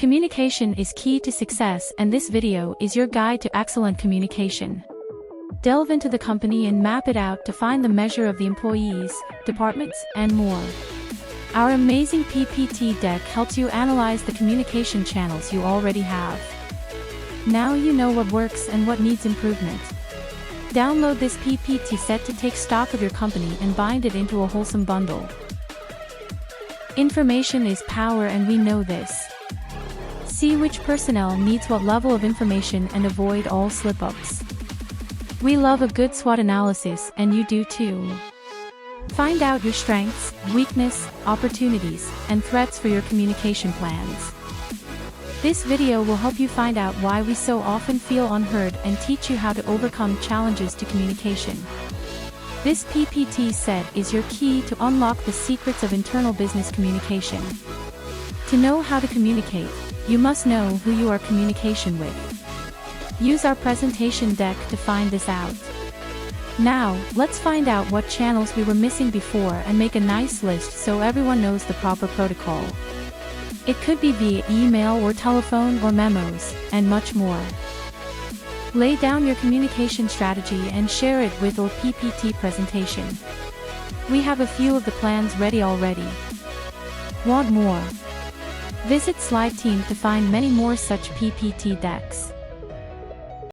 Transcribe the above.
Communication is key to success, and this video is your guide to excellent communication. Delve into the company and map it out to find the measure of the employees, departments, and more. Our amazing PPT deck helps you analyze the communication channels you already have. Now you know what works and what needs improvement. Download this PPT set to take stock of your company and bind it into a wholesome bundle. Information is power, and we know this. See which personnel needs what level of information and avoid all slip-ups. We love a good SWOT analysis, and you do too. Find out your strengths, weakness, opportunities, and threats for your communication plans. This video will help you find out why we so often feel unheard and teach you how to overcome challenges to communication. This PPT set is your key to unlock the secrets of internal business communication. To know how to communicate, you must know who you are communication with. Use our presentation deck to find this out. Now, let's find out what channels we were missing before and make a nice list so everyone knows the proper protocol. It could be via email or telephone or memos, and much more. Lay down your communication strategy and share it with our PPT presentation. We have a few of the plans ready already. Want more? Visit SlideTeam to find many more such PPT decks.